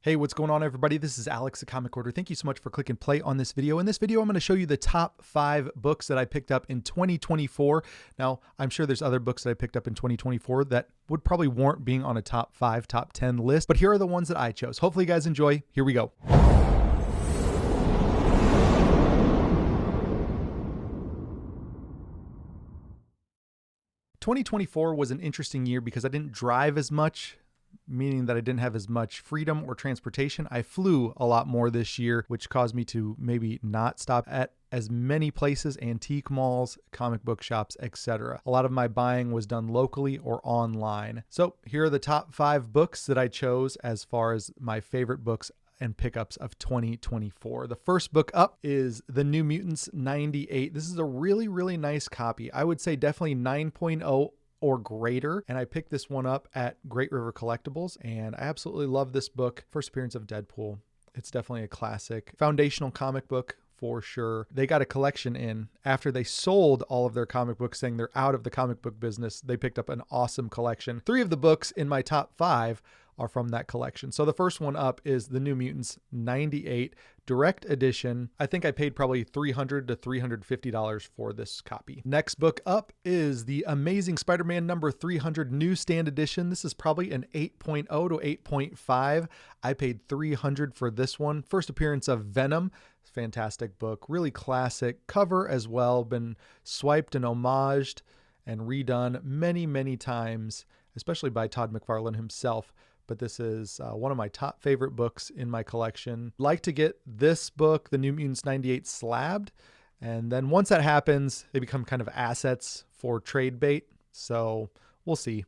Hey, what's going on, everybody? This is Alex, the Comic Hoarder. Thank you so much for clicking play on this video. In this video, I'm going to show you the top 5 books that I picked up in 2024. Now, I'm sure there's other books that I picked up in 2024 that would probably warrant being on a top 5, top 10 list, but here are the ones that I chose. Hopefully you guys enjoy. Here we go. "2024 was an interesting year because I didn't drive as much, meaning that I didn't have as much freedom or transportation. I flew a lot more this year, which caused me to maybe not stop at as many places, antique malls, comic book shops, etc. A lot of my buying was done locally or online. So here are the top 5 books that I chose as far as my favorite books and pickups of 2024. The first book up is The New Mutants 98. This is a really, really nice copy. I would say definitely 9.0 or greater. And I picked this one up at Great River Collectibles, and I absolutely love this book. First appearance of Deadpool. It's definitely a classic. Foundational comic book for sure. They got a collection in after they sold all of their comic books, saying they're out of the comic book business. They picked up an awesome collection. 3 of the books in my top 5 are from that collection. So the first one up is The New Mutants 98 direct edition. I think I paid probably $300 to $350 for this copy. Next book up is The Amazing Spider-Man number 300 newsstand edition. This is probably an 8.0 to 8.5. I paid $300 for this one. First appearance of Venom. Fantastic book, really classic cover as well, been swiped and homaged and redone many, many times, especially by Todd McFarlane himself. But this is one of my top favorite books in my collection. Like to get this book, The New Mutants 98, slabbed. And then once that happens, they become kind of assets for trade bait. So we'll see.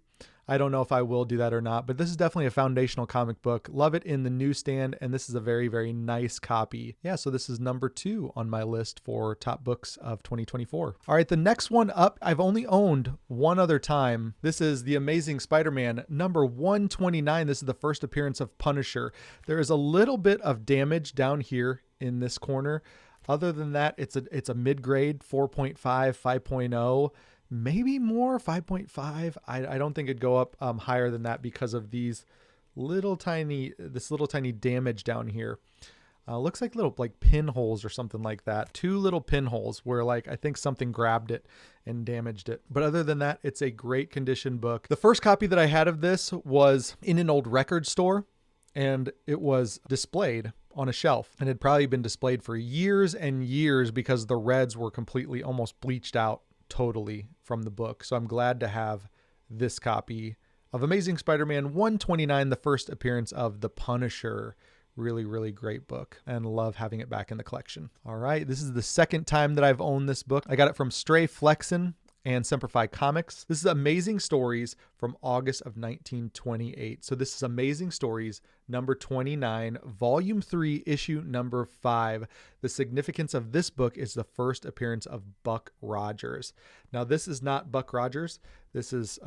I don't know if I will do that or not, but this is definitely a foundational comic book. Love it in the newsstand, and this is a very, very nice copy. Yeah, so this is number 2 on my list for top books of 2024. All right, the next one up, I've only owned one other time. This is The Amazing Spider-Man number 129. This is the first appearance of Punisher. There is a little bit of damage down here in this corner. Other than that, it's a mid-grade 4.5, 5.0. Maybe more, 5.5. I don't think it'd go up higher than that because of this little tiny damage down here. Looks like little pinholes or something like that. 2 little pinholes where I think something grabbed it and damaged it. But other than that, it's a great condition book. The first copy that I had of this was in an old record store, and it was displayed on a shelf, and had probably been displayed for years and years because the reds were completely almost bleached out totally from the book. So I'm glad to have this copy of Amazing Spider-Man 129, the first appearance of the Punisher. Really, really great book, and love having it back in the collection. All right, this is the second time that I've owned this book. I got it from Stray Flexen and Semper Fi Comics. This is Amazing Stories from August of 1928. So this is Amazing Stories number 29, volume 3, issue number 5. The significance of this book is the first appearance of Buck Rogers. Now, this is not Buck Rogers. This is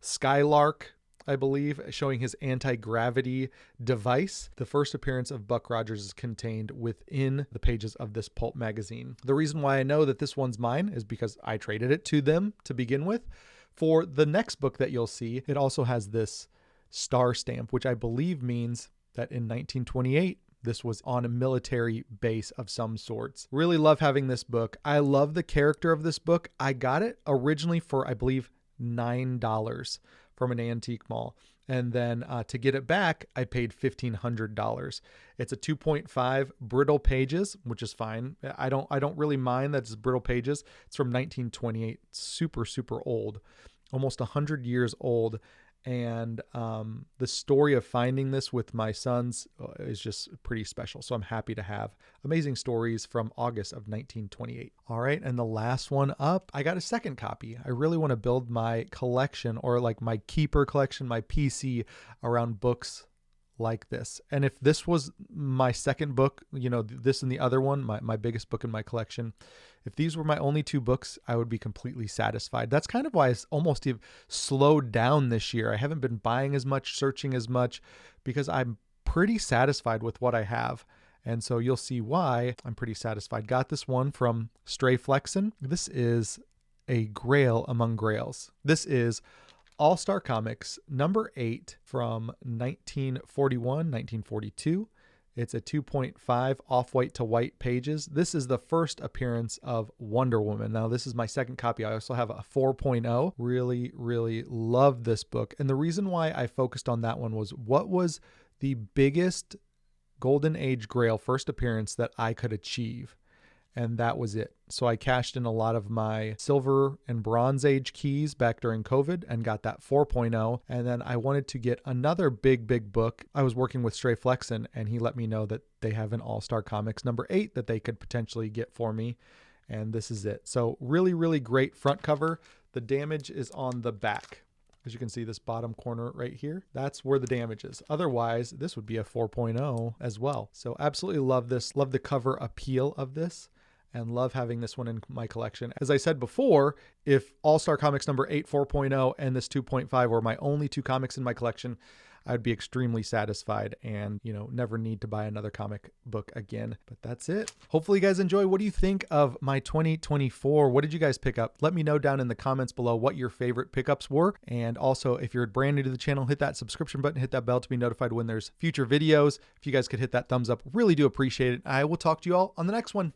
Skylark, I believe, showing his anti-gravity device. The first appearance of Buck Rogers is contained within the pages of this pulp magazine. The reason why I know that this one's mine is because I traded it to them to begin with. For the next book that you'll see, it also has this star stamp, which I believe means that in 1928, this was on a military base of some sorts. Really love having this book. I love the character of this book. I got it originally for, I believe, $9 from an antique mall. And then to get it back, I paid $1,500. It's a 2.5 brittle pages, which is fine. I don't really mind that it's brittle pages. It's from 1928. Super, super old, almost 100 years old. And the story of finding this with my sons is just pretty special. So I'm happy to have Amazing Stories from August of 1928. All right, and the last one up, I got a second copy. I really want to build my collection, or my keeper collection, my PC, around books like this. And if this was my second book, this and the other one, my biggest book in my collection, if these were my only 2 books, I would be completely satisfied. That's kind of why it's almost slowed down this year. I haven't been buying as much, searching as much, because I'm pretty satisfied with what I have. And so you'll see why I'm pretty satisfied. Got this one from Stray Flexen. This is a grail among grails. This is All-Star Comics number 8 from 1941, 1942. It's a 2.5 off-white to white pages. This is the first appearance of Wonder Woman. Now, this is my second copy. I also have a 4.0. Really, really love this book. And the reason why I focused on that one was what was the biggest Golden Age Grail first appearance that I could achieve. And that was it. So I cashed in a lot of my Silver and Bronze Age keys back during COVID and got that 4.0. And then I wanted to get another big book. I was working with Stray Flexen, and he let me know that they have an All-Star Comics number 8 that they could potentially get for me. And this is it. So really, really great front cover. The damage is on the back. As you can see, this bottom corner right here, that's where the damage is. Otherwise, this would be a 4.0 as well. So absolutely love this. Love the cover appeal of this, and love having this one in my collection. As I said before, if All-Star Comics number 8 4.0 and this 2.5 were my only two comics in my collection, I'd be extremely satisfied and, never need to buy another comic book again. But that's it. Hopefully you guys enjoy. What do you think of my 2024? What did you guys pick up? Let me know down in the comments below what your favorite pickups were. And also, if you're brand new to the channel, hit that subscription button, hit that bell to be notified when there's future videos. If you guys could hit that thumbs up, really do appreciate it. I will talk to you all on the next one.